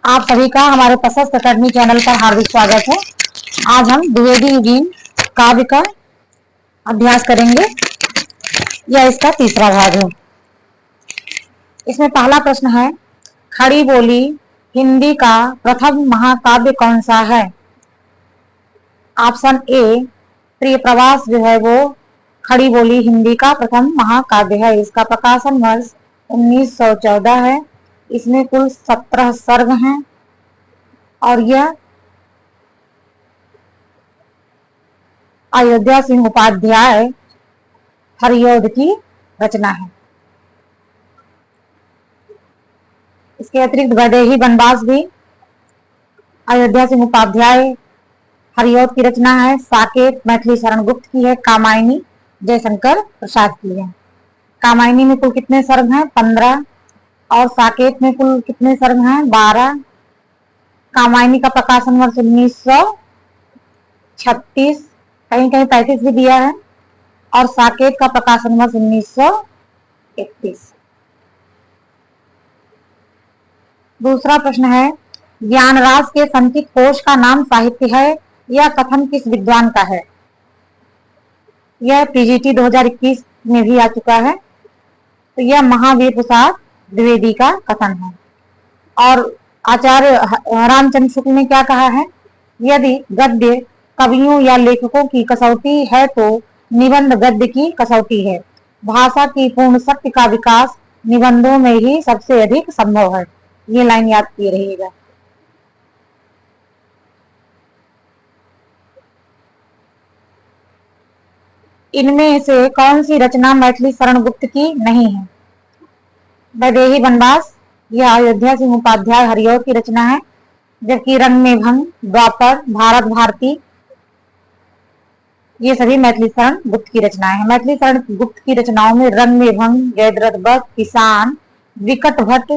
आप सभी का हमारे प्रशस्त अकेडमी चैनल पर हार्दिक स्वागत है। आज हम द्विवेदी युगीन काव्य का अभ्यास करेंगे। यह इसका तीसरा भाग है। इसमें पहला प्रश्न है, खड़ी बोली हिंदी का प्रथम महाकाव्य कौन सा है? ऑप्शन ए प्रिय प्रवास जो है वो खड़ी बोली हिंदी का प्रथम महाकाव्य है। इसका प्रकाशन वर्ष 1914 है। इसमें कुल 17 सर्ग हैं और यह अयोध्या सिंह उपाध्याय हरिऔध की रचना है। इसके अतिरिक्त वैदेही वनवास भी अयोध्या सिंह उपाध्याय हरिऔध की रचना है। साकेत मैथिली शरण गुप्त की है। कामायनी जयशंकर प्रसाद की है। कामायनी में कुल कितने सर्ग हैं? 15 और साकेत में कुल कितने सर्ग हैं? 12। कामायनी का प्रकाशन वर्ष 1936, कहीं कहीं 35 भी दिया है, और साकेत का प्रकाशन वर्ष 1931। दूसरा प्रश्न है, ज्ञानराज के संचित कोश का नाम साहित्य है। यह कथन किस विद्वान का है? यह पीजीटी 2021 में भी आ चुका है। तो यह महावीर प्रसाद द्विवेदी का कथन है। और आचार्य रामचंद्र शुक्ल ने क्या कहा है? यदि गद्य कवियों या लेखकों की कसौटी है तो निबंध गद्य की कसौटी है। भाषा की पूर्ण शक्ति का विकास निबंधों में ही सबसे अधिक संभव है। ये लाइन याद किए रहिएगा। इनमें से कौन सी रचना मैथिली शरण गुप्त की नहीं है? वैदेही वनवास यह अयोध्या सिंह उपाध्याय हरिऔध की रचना है, जबकि रंग में भंग, द्वापर, भारत भारती ये सभी मैथिली शरण गुप्त की रचनाएं हैं। मैथिली शरण गुप्त की रचनाओं में रंग में भंग, जयद्रथ बख्श, किसान, विकट भट्ट,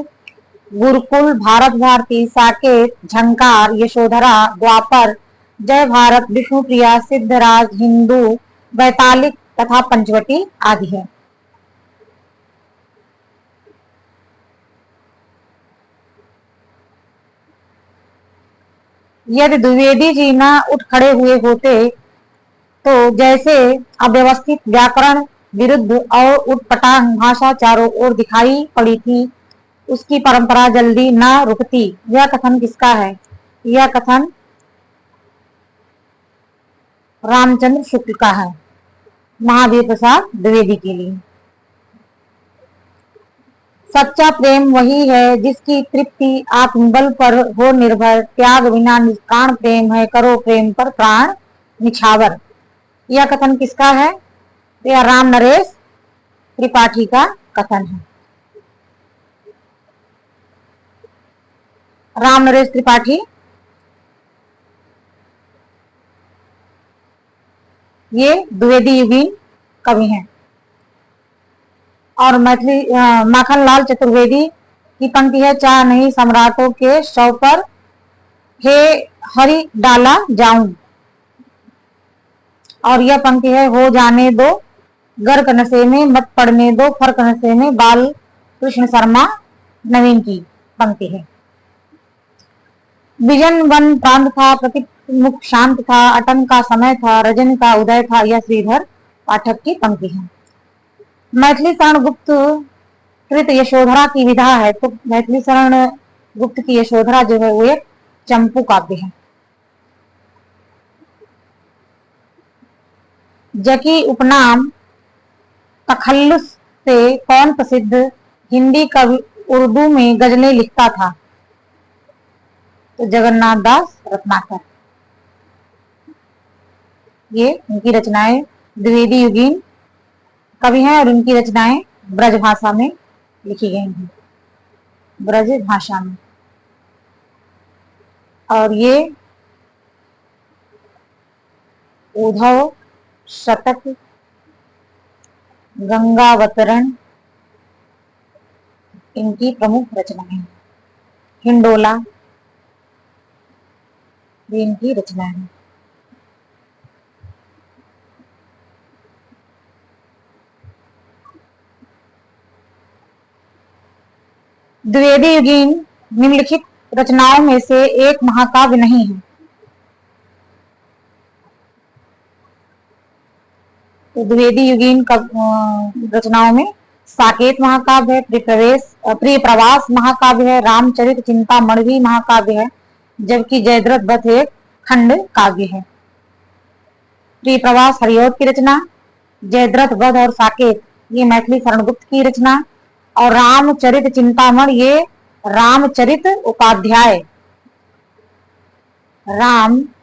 गुरुकुल, भारत भारती, साकेत, झंकार, यशोधरा, द्वापर, जय भारत, विष्णुप्रिया, सिद्धराज, हिंदू, वैतालिक तथा पंचवटी आदि है। यदि द्विवेदी जी न उठ खड़े हुए होते तो जैसे अव्यवस्थित व्याकरण विरुद्ध और उटपटांग भाषा चारों ओर दिखाई पड़ी थी, उसकी परंपरा जल्दी न रुकती। यह कथन किसका है? यह कथन रामचंद्र शुक्ल का है, महावीर प्रसाद द्विवेदी के लिए। सच्चा प्रेम वही है जिसकी तृप्ति आत्मबल पर हो निर्भर। त्याग बिना निष्काम प्रेम है, करो प्रेम पर प्राण निछावर। यह कथन किसका है? यह राम नरेश त्रिपाठी का कथन है। राम नरेश त्रिपाठी ये द्विवेदी युगीन कवि हैं। और मैथिली माखनलाल चतुर्वेदी की पंक्ति है, चाह नहीं सम्राटों के शव पर हे हरि डाला जाऊं। और यह पंक्ति है, हो जाने दो गर्क नशे में, मत पड़ने दो फर्क नशे में, बाल कृष्ण शर्मा नवीन की पंक्ति है। विजन वन प्रांत था, प्रतिमुख शांत था, अटन का समय था, रजन का उदय था। यह श्रीधर पाठक की पंक्ति है। मैथिली शरण गुप्त कृत यशोधरा की विधा है। तो मैथिली शरण गुप्त की यशोधरा जो है वो एक चंपू काव्य है। जकी उपनाम तखल्लुस से कौन प्रसिद्ध हिंदी कवि उर्दू में गजलें लिखता था? तो जगन्नाथ दास रत्नाकर। ये उनकी रचनाएं द्विवेदी युगीन कवि हैं और उनकी रचनाएं ब्रज भाषा में लिखी गई हैं, ब्रज भाषा में। और ये उद्धव शतक, गंगावतरण इनकी प्रमुख रचनाएं हैं। हिंडोला भी इनकी रचना है। द्विवेदी युगीन निम्नलिखित रचनाओं में से एक महाकाव्य नहीं है? तो द्विवेदी युगीन रचनाओं में साकेत महाकाव्य है, प्रिय प्रवास महाकाव्य है, रामचरित चिंतामणि महाकाव्य है, जबकि जयद्रथ वध एक खंड काव्य है। प्रिय प्रवास हरिऔध की रचना, जयद्रथ वध और साकेत ये मैथिली शरणगुप्त की रचना, और रामचरित चिंतामण ये रामचरित उपाध्याय रामचरित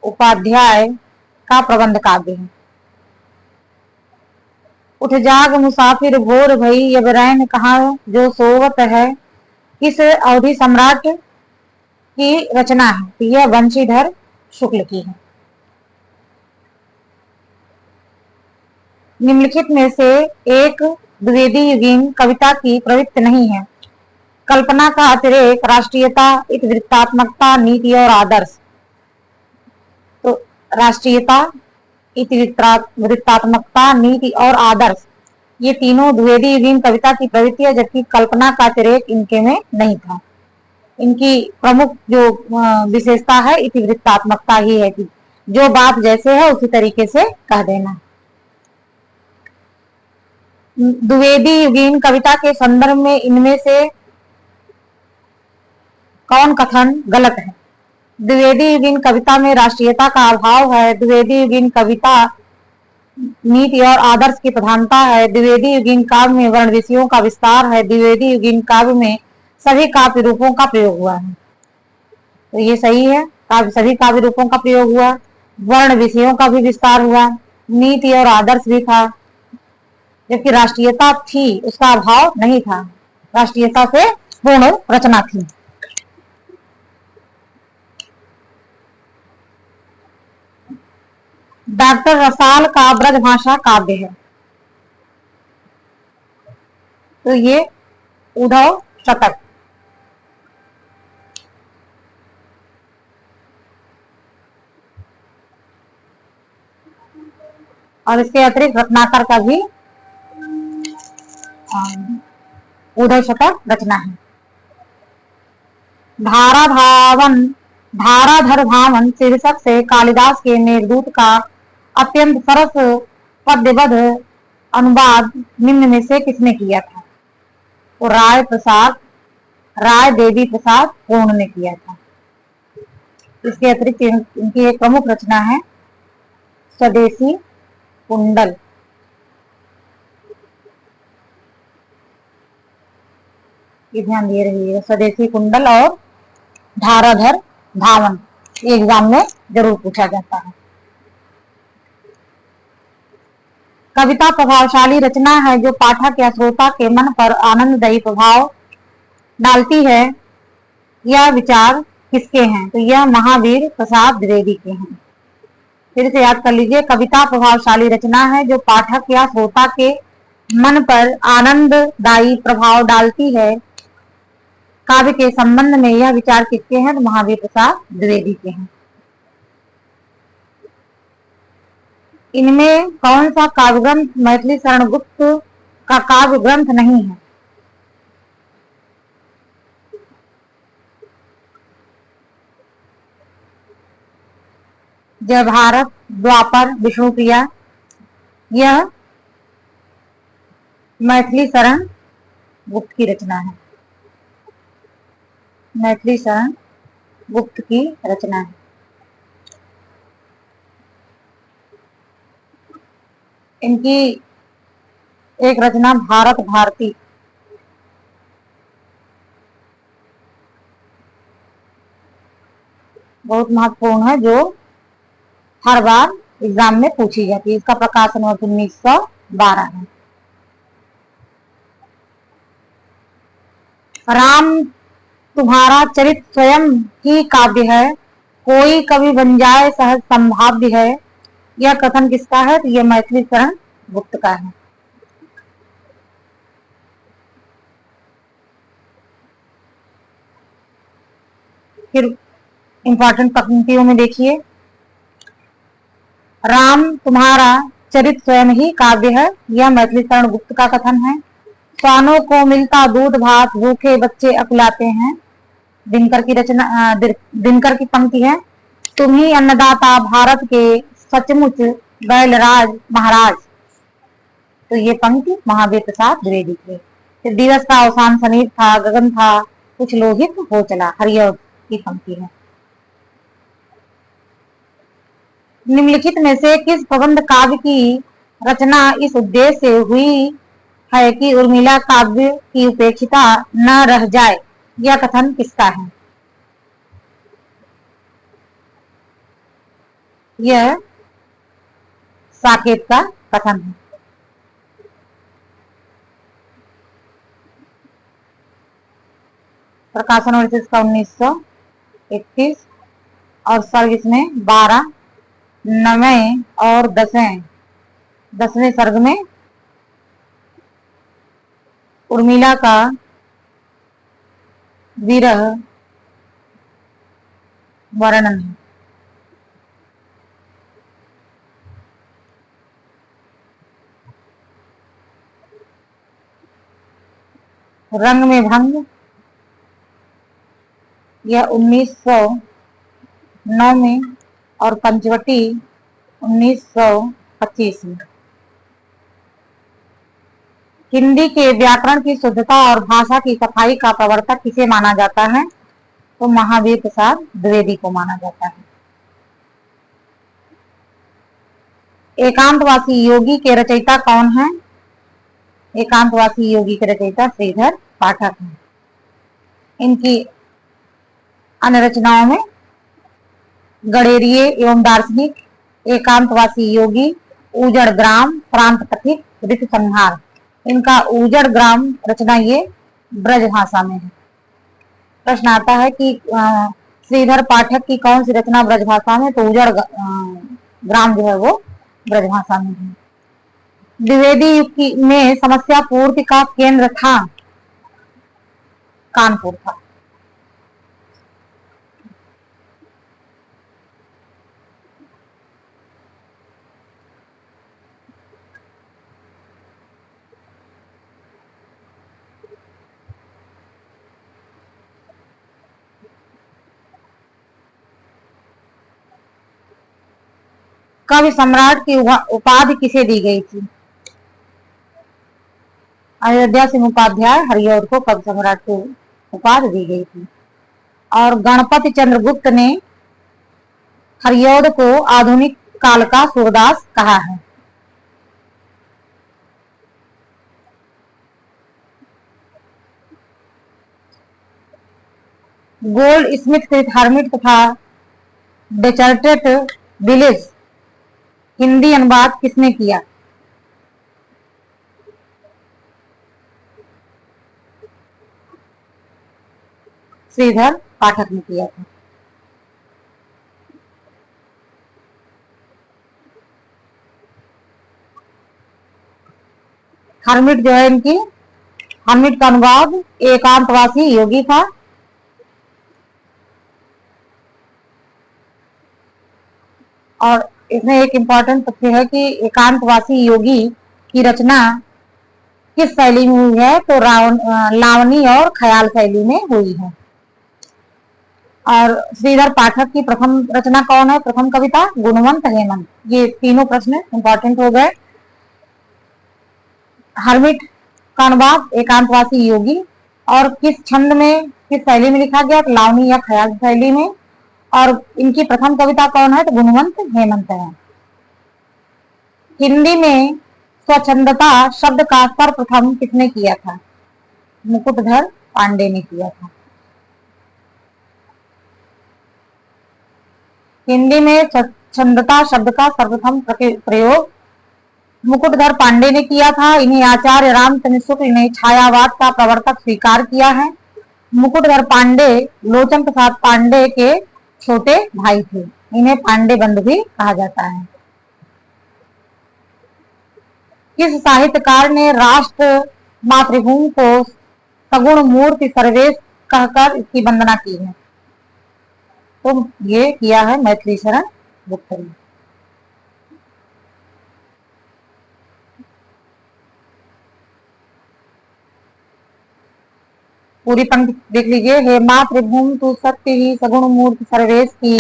उपाध्याय का प्रबंध काव्य है। उठ जाग मुसाफिर भोर भई अब रैन कहाँ जो सोवत है किस अवधि सम्राट की रचना है? तो यह वंशीधर शुक्ल की है। निम्नलिखित में से एक द्विवेदी युगीन कविता की प्रवृत्ति नहीं है। कल्पना का अतिरेक, राष्ट्रीयता, इतिवृत्तात्मकता, नीति और आदर्श। तो राष्ट्रीयता, इतिवृत्तात्मकता, नीति और आदर्श ये तीनों द्विवेदी युगीन कविता की प्रवृत्ति है, जबकि कल्पना का अतिरेक इनके में नहीं था। इनकी प्रमुख जो विशेषता है इतिवृत्तात्मकता ही है कि जो बात जैसे है उसी तरीके से कह देना। द्विवेदी युगीन कविता के संदर्भ में इनमें से कौन कथन गलत है? द्विवेदी युगीन कविता में राष्ट्रीयता का अभाव है। द्विवेदी युगीन कविता नीति और आदर्श की प्रधानता है। द्विवेदी युगीन काव्य में वर्ण विषयों का विस्तार है। द्विवेदी युगीन काव्य में सभी काव्य रूपों का प्रयोग हुआ है। तो ये सही है, सभी काव्य रूपों का प्रयोग हुआ, वर्ण विषयों का भी विस्तार हुआ, नीति और आदर्श भी था। जबकि राष्ट्रीयता थी, उसका अभाव नहीं था, राष्ट्रीयता से पूर्ण रचना थी। डॉक्टर रसाल का ब्रजभाषा काव्य है। तो ये उद्धव शतक। और इसके अतिरिक्त रत्नाकर का भी उद्धव शतक रचना है। धाराधर धावन शीर्षक से कालिदास के मेघदूत का अत्यंत सरस पद्यबद्ध अनुवाद निम्न में से किसने किया था? तो राय देवी प्रसाद पूर्ण ने किया था। इसके अतिरिक्त इनकी एक प्रमुख रचना है स्वदेशी कुंडल। ये ध्यान दिए रहिएगा, स्वदेशी कुंडल और धाराधर धावन एग्जाम में जरूर पूछा जाता है। कविता प्रभावशाली रचना है जो पाठक या श्रोता के मन पर आनंददायी प्रभाव डालती है। यह विचार किसके हैं? तो यह महावीर प्रसाद द्विवेदी के हैं। फिर से याद कर लीजिए, कविता प्रभावशाली रचना है जो पाठक या श्रोता के मन पर आनंददायी प्रभाव डालती है। काव्य के संबंध में यह विचार किसके हैं? तो महावीर प्रसाद द्विवेदी के हैं। इनमें कौन सा काव्य ग्रंथ मैथिली शरणगुप्त का काव्य ग्रंथ नहीं है? जय भारत, द्वापर, विष्णुप्रिया यह मैथिली शरण गुप्त की रचना है। मैथिली शरण गुप्त की रचना है। इनकी एक रचना भारत भारती बहुत महत्वपूर्ण है, जो हर बार एग्जाम में पूछी जाती है। इसका प्रकाशन वर्ष 1912 है। राम तुम्हारा चरित स्वयं ही काव्य है, कोई कवि बन जाए सहज संभाव्य है। यह कथन किसका है? तो यह मैथिली शरण गुप्त का है। फिर इंपॉर्टेंट पंक्तियों में देखिए, राम तुम्हारा चरित स्वयं ही काव्य है, यह मैथिली शरण गुप्त का कथन है। स्वानों को मिलता दूध भात, भूखे बच्चे अकुलाते हैं। दिनकर की रचना, दिनकर की पंक्ति है, तुम ही अन्नदाता भारत के, सचमुच बैलराज महाराज। तो ये पंक्ति महावीर प्रसाद द्विवेदी की। फिर दिवस का अवसान समीप था, गगन था कुछ लोहित हो चला, हरिऔध की पंक्ति है। निम्नलिखित में से किस प्रबंध काव्य की रचना इस उद्देश्य से हुई है कि उर्मिला काव्य की उपेक्षिता न रह जाए? यह कथन किसका है? यह साकेत का कथन है। प्रकाशन वर्ष इसका 1931 और सर्ग इसमें 12, 9वें और 10वें सर्ग में उर्मिला का विरह वर्णन है। रंग में भंग यह 1909 में और पंचवटी 1925 में। हिंदी के व्याकरण की शुद्धता और भाषा की सफाई का प्रवर्तक किसे माना जाता है? तो महावीर प्रसाद द्विवेदी को माना जाता है। एकांतवासी योगी के रचयिता कौन है? एकांतवासी योगी के रचयिता श्रीधर पाठक हैं। इनकी अन्य रचनाओं में गणेरिये एवं दार्शनिक, एकांतवासी योगी, उजड़ ग्राम, प्रांत कथित, ऋतु संहार। इनका उजड़ ग्राम रचना ये ब्रज भाषा में है। प्रश्न आता है कि श्रीधर पाठक की कौन सी रचना ब्रज भाषा में? तो उजड़ ग्राम जो है वो ब्रज भाषा में है। द्विवेदी युग में समस्या पूर्ति का केंद्र था कानपुर था। कवि सम्राट की उपाधि किसे दी गई थी? अयोध्या सिंह उपाध्याय हरिऔध को कवि सम्राट की उपाधि दी गई थी। और गणपति चंद्रगुप्त ने हरिऔध को आधुनिक काल का सूरदास कहा है। गोल्ड स्मिथ कृत हर्मिट तथा डेचर्टेट विलेज हिंदी अनुवाद किसने किया? श्रीधर पाठक ने किया था। हर्मिट जो है इनकी, हर्मिट का अनुवाद एकांतवासी योगी था। और इसमें एक इम्पोर्टेंट तथ्य है कि एकांतवासी योगी की रचना किस शैली में हुई है? तो लावनी और ख्याल शैली में हुई है। और श्रीधर पाठक की प्रथम रचना कौन है? प्रथम कविता गुणवंत हेमंत। ये तीनों प्रश्न इंपॉर्टेंट हो गए। हर्मिट का अनुवाद एकांतवासी योगी, और किस छंद में, किस शैली में लिखा गया? तो लावनी या ख्याल शैली में। और इनकी प्रथम कविता कौन है? तो गुणवंत हेमंत है। हिंदी में स्वच्छंदता शब्द का सर्वप्रथम किसने किया था? मुकुटधर पांडे ने किया था। हिंदी में स्वच्छंदता शब्द का सर्वप्रथम प्रयोग मुकुटधर पांडे ने किया था। इन्हें आचार्य रामचंद्र शुक्ल ने छायावाद का प्रवर्तक स्वीकार किया है। मुकुटधर पांडे लोचन प्रसाद पांडे के छोटे भाई थे। इन्हें पांडे बंधु भी कहा जाता है। किस साहित्यकार ने राष्ट्र मातृभूमि को सगुण मूर्ति सर्वेश कहकर इसकी वंदना की है? तो ये किया है मैथिली शरण गुप्त ने। पूरी पंक्ति देख लीजिए। हे मातृभूमि तू सत्य ही सगुण मूर्ति सर्वेश की,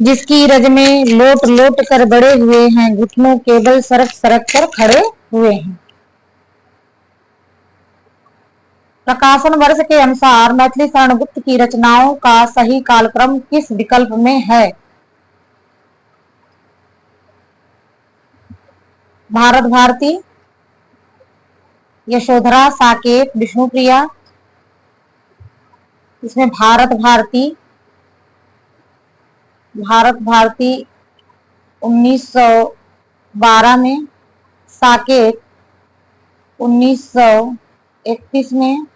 जिसकी रज में लोट लोट कर बड़े हुए हैं, घुटनों केवल सरक सरक कर खड़े हुए हैं। प्रकाशन वर्ष के अनुसार मैथिली शरण गुप्त की रचनाओं का सही कालक्रम किस विकल्प में है? भारत भारती, यशोधरा, साकेत, विष्णुप्रिया। इसमें भारत भारती 1912 में, साकेत 1931 में,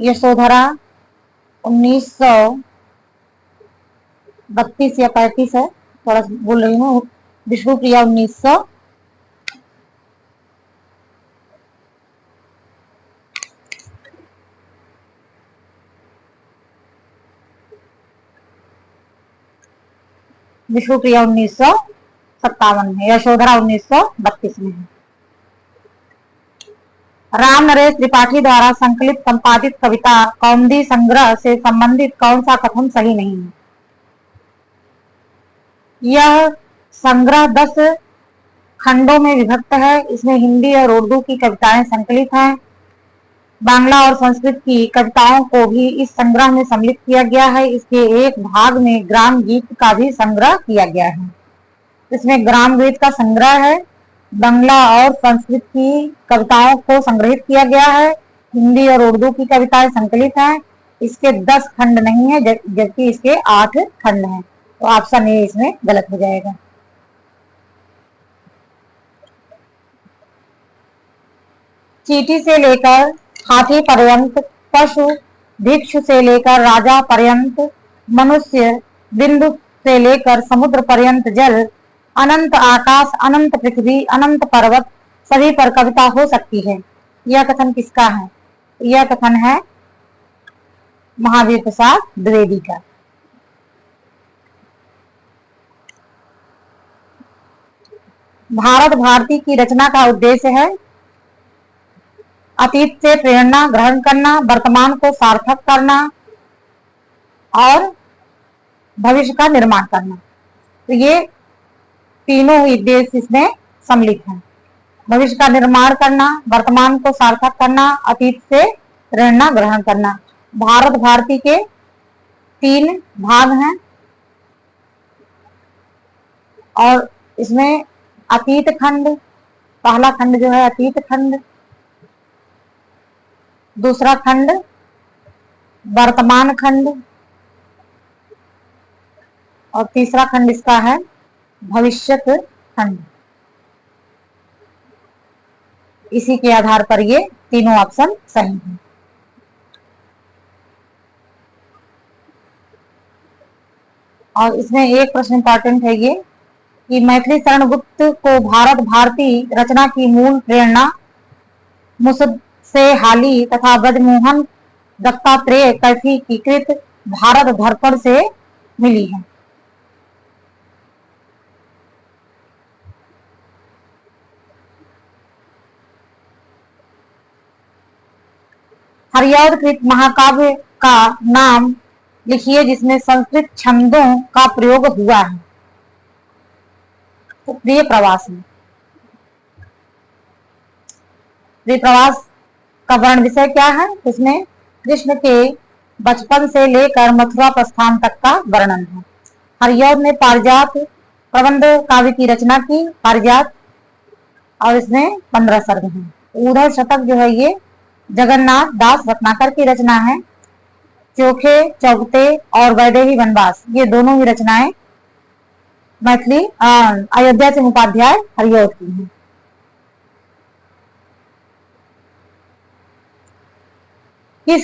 यशोधरा 1932 या 35 है, थोड़ा बोल रही हूँ, विष्णुप्रिया 1900, विष्णुप्रिया 1957 में, यशोधरा 1932 में है। राम नरेश त्रिपाठी द्वारा संकलित संपादित कविता कौमुदी संग्रह से संबंधित कौन सा कथन सही नहीं है? यह संग्रह 10 खंडों में विभक्त है। इसमें हिंदी और उर्दू की कविताएं संकलित हैं। बांग्ला और संस्कृत की कविताओं को भी इस संग्रह में सम्मिलित किया गया है। इसके एक भाग में ग्राम गीत का भी संग्रह किया गया है। इसमें ग्राम गीत का संग्रह है। बांग्ला और संस्कृत की कविताओं को संग्रहित किया गया है। हिंदी और उर्दू की कविताएं संकलित हैं। इसके 10 खंड नहीं है, जबकि इसके 8 खंड हैं। तो ऑप्शन ए इसमें गलत हो जाएगा। चींटी से लेकर हाथी पर्यंत, पशु भिक्षु से लेकर राजा पर्यंत, मनुष्य बिंदु से लेकर समुद्र पर्यंत जल, अनंत आकाश, अनंत पृथ्वी, अनंत पर्वत, सभी पर कविता हो सकती है। यह कथन किसका है? यह कथन है महावीर प्रसाद द्विवेदी का। भारत भारती की रचना का उद्देश्य है अतीत से प्रेरणा ग्रहण करना, वर्तमान को सार्थक करना और भविष्य का निर्माण करना। तो ये तीनों उद्देश्य इसमें सम्मिलित हैं। भविष्य का निर्माण करना, वर्तमान को सार्थक करना, अतीत से प्रेरणा ग्रहण करना। भारत भारती के 3 भाग हैं और इसमें अतीत खंड, पहला खंड जो है अतीत खंड, दूसरा खंड वर्तमान खंड और तीसरा खंड इसका है भविष्य खंड। इसी के आधार पर ये तीनों ऑप्शन सही हैं। और इसमें एक प्रश्न इंपॉर्टेंट है ये कि मैथिली शरण गुप्त को भारत भारती रचना की मूल प्रेरणा मुसद्द से हाली तथा ब्रजमोहन दत्तात्रेय कैफी की कृत भारत दर्पण से मिली है। हरिऔध कृत महाकाव्य का नाम लिखिए जिसमें संस्कृत छंदों का प्रयोग हुआ है। तो प्रिय प्रवास में, प्रिय प्रवास का वर्ण विषय क्या है? इसमें कृष्ण के बचपन से लेकर मथुरा प्रस्थान तक का वर्णन है। हरिऔध ने पारिजात प्रबंध काव्य की रचना की, पारिजात, और इसमें 15 सर्ग हैं। उधर शतक जो है ये जगन्नाथ दास रत्नाकर की रचना है। चोखे चौगते और वैदेही वनवास ये दोनों ही रचनाएं मैथिली अयोध्या सिंह उपाध्याय हरिऔध की हैं। किस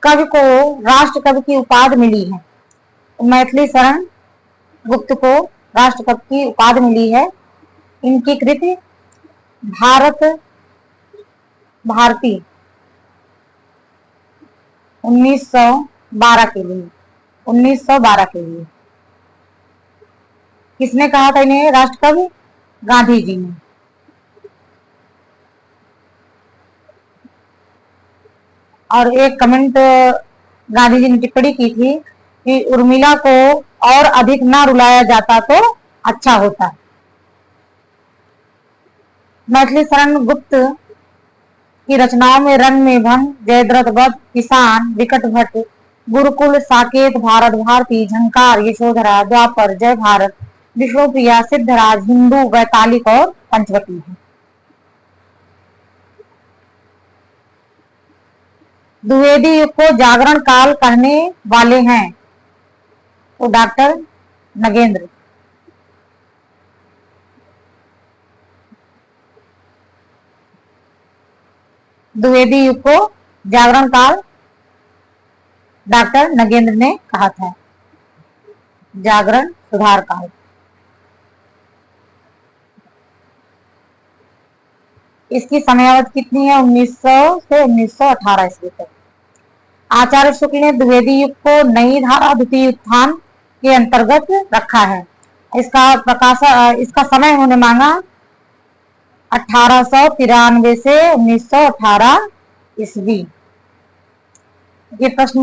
कवि को राष्ट्र कवि की उपाधि मिली है? मैथिली शरण गुप्त को राष्ट्र कवि की उपाधि मिली है। इनकी कृति भारत भारती 1912 के लिए, 1912 के लिए। किसने कहा था इन्हें राष्ट्र कवि? गांधी जी ने। और एक कमेंट गांधी जी ने टिप्पणी की थी कि उर्मिला को और अधिक ना रुलाया जाता तो अच्छा होता। मैथिली शरण गुप्त की रचनाओं में रंग में भंग, जयद्रथ वध, किसान, विकट भट्ट, गुरुकुल, साकेत, भारत भारती, झंकार, यशोधरा, द्वापर, जय भारत, विष्णुप्रिया, सिद्धराज, हिंदू, वैतालिक और पंचवटी है। द्विवेदी युग को जागरण काल कहने वाले हैं तो डॉक्टर नगेंद्र। द्विवेदी युग को जागरण काल डॉक्टर नगेंद्र ने कहा था। जागरण सुधार काल। इसकी समयावधि कितनी है? 1900 से 1918 ईस्वी तक। आचार्य शुक्ल ने द्विवेदी युग को नई धारा द्वितीय उत्थान के अंतर्गत रखा है। इसका समय उन्होंने मांगा 1893 से 1918 ईस्वी। ये प्रश्न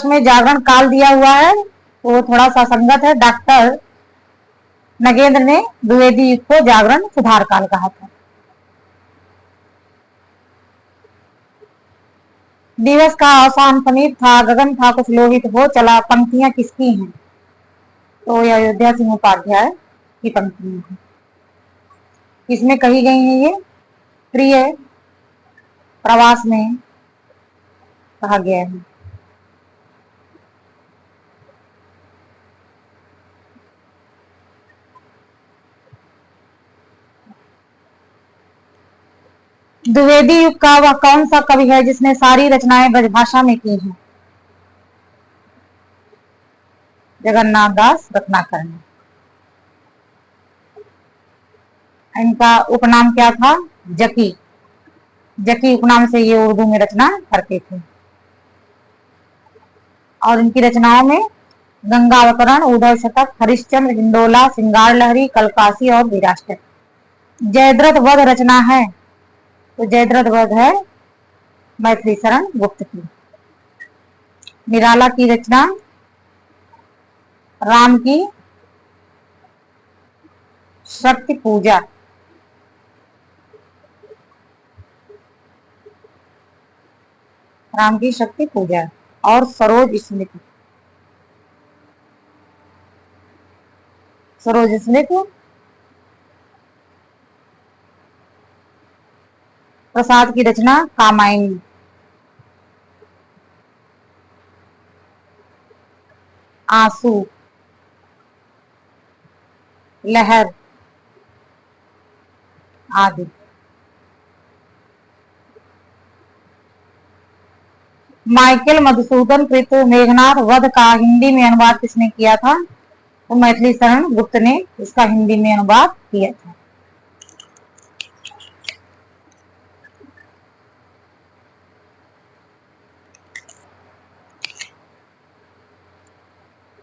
में जागरण काल दिया हुआ है तो वो थोड़ा सा संगत है। डॉक्टर नगेंद्र ने द्विवेदी युग को जागरण सुधार काल कहा था। दिवस का अवसान समीप था, गगन था कुछ लोहित हो चला, पंक्तियां किसकी हैं? तो ये अयोध्या सिंह उपाध्याय की पंक्तियां हैं। किसमें कही गई हैं ये? प्रिय प्रवास में कहा गया है। द्विवेदी युग का वह कौन सा कवि है जिसने सारी रचनाएं ब्रजभाषा में की हैं? जगन्नाथ दास रत्नाकर ने। इनका उपनाम क्या था? जकी। जकी उपनाम से ये उर्दू में रचना करते थे। और इनकी रचनाओं में गंगावतरण, उदय शतक, हरिश्चंद्र, हिंडोला, सिंगार लहरी, कलकासी और विराष्टक। जयद्रथ वध रचना है तो जयद्रथ वध है मैथिली शरण गुप्त की। निराला की रचना राम की शक्ति पूजा। राम की शक्ति पूजा और सरोज स्मृति। सरोज स्मृति प्रसाद की रचना कामायनी। आंसू, लहर आदि। माइकल मधुसूदन कृत मेघनाथ वध का हिंदी में अनुवाद किसने किया था? तो मैथिली शरण गुप्त ने इसका हिंदी में अनुवाद किया था।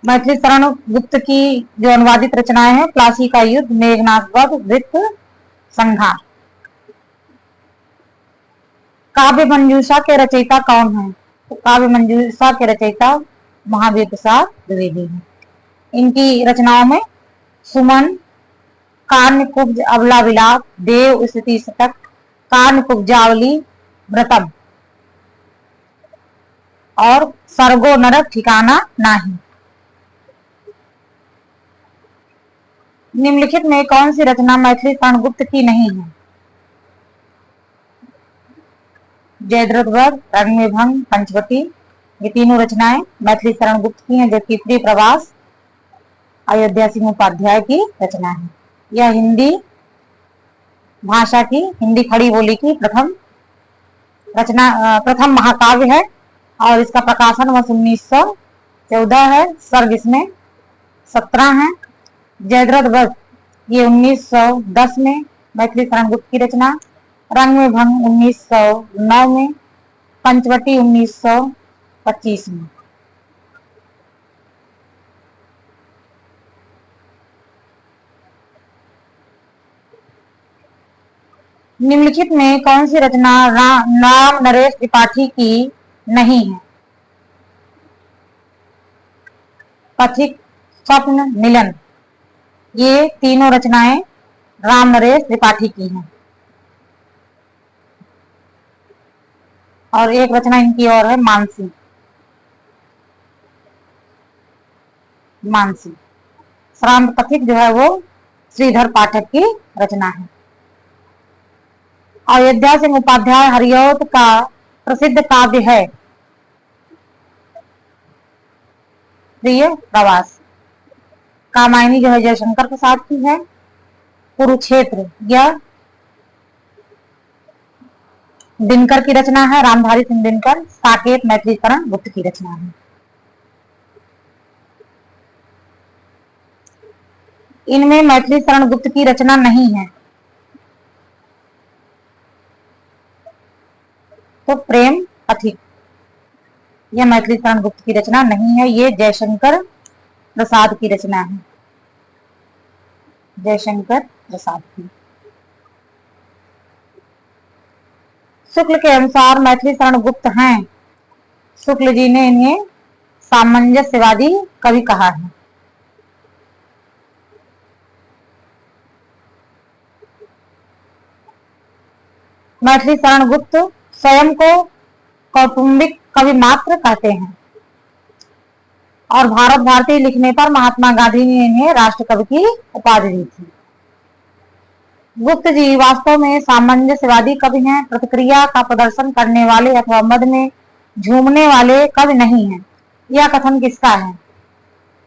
मैथिली शरण गुप्त की जो अनुवादित रचनाएं हैं, प्लासी का युद्ध, मेघनाथ वध, वृत्त संहार। काव्य मंजूषा के रचयिता कौन है? तो काव्य मंजूषा के रचयिता महावीर प्रसाद द्विवेदी हैं। इनकी रचनाओं में सुमन, कान्य कुब्ज, अबला विलाप, देव स्तुति शतक, कान्य कुब्जावली, व्रतम और सर्गो नरक ठिकाना नाही। निम्नलिखित में कौन सी रचना मैथिली शरण गुप्त की नहीं है? जयद्रथ वध, रंग में भंग, पंचवटी। ये तीनों रचनाएं मैथिली शरण गुप्त की हैं, जबकि प्रिय प्रवास अयोध्या सिंह उपाध्याय की रचना है। यह हिंदी भाषा की, हिंदी खड़ी बोली की प्रथम महाकाव्य है और इसका प्रकाशन वर्ष 1914 है। सर्ग इसमें 17 है। जयद्रथ वध ये 1910 में मैथिली शरण गुप्त की रचना। रंग में भंग 1909 में। पंचवटी 1925 में। निम्नलिखित में कौन सी रचना राम नरेश त्रिपाठी की नहीं है? पथिक, स्वप्न, मिलन। ये तीनों रचनाएं राम नरेश त्रिपाठी की हैं। और एक रचना इनकी और है, मानसी। मानसी। श्रांत पथिक जो है वो श्रीधर पाठक की रचना है। अयोध्या सिंह उपाध्याय हरिऔध का प्रसिद्ध काव्य है प्रिय प्रवास। कामायनी जो है जयशंकर प्रसाद की है। कुरुक्षेत्र यह दिनकर की रचना है, रामधारी सिंह दिनकर। साकेत मैथिलीकरण गुप्त की रचना है। इनमें मैथिलीकरण गुप्त की रचना नहीं है, तो प्रेम पथिक यह मैथिलीकरण गुप्त की रचना नहीं है, ये जयशंकर प्रसाद की रचना है। जयशंकर प्रसाद की। शुक्ल के अनुसार मैथिलीकरण गुप्त हैं। शुक्ल जी ने इन्हें सामंजस्यवादी कवि कहा है। मैथिलीकरण गुप्त स्वयं को कौटुंबिक कवि मात्र कहते हैं और भारत भारती लिखने पर महात्मा गांधी ने इन्हें राष्ट्र कवि की उपाधि दी थी। गुप्त जी वास्तव में सामंजस्यवादी कवि हैं। प्रतिक्रिया का प्रदर्शन करने वाले अथवा मद में झूमने वाले कवि नहीं हैं। यह कथन किसका है?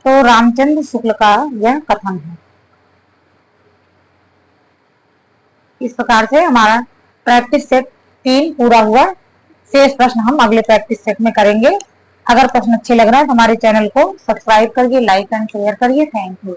तो रामचंद्र शुक्ल का यह कथन है। इस प्रकार से हमारा प्रैक्टिस सेट 3 पूरा हुआ। शेष प्रश्न हम अगले प्रैक्टिस सेट में करेंगे। अगर प्रश्न अच्छे लग रहा है तो हमारे चैनल को सब्सक्राइब करिए, लाइक एंड शेयर करिए। Thank you.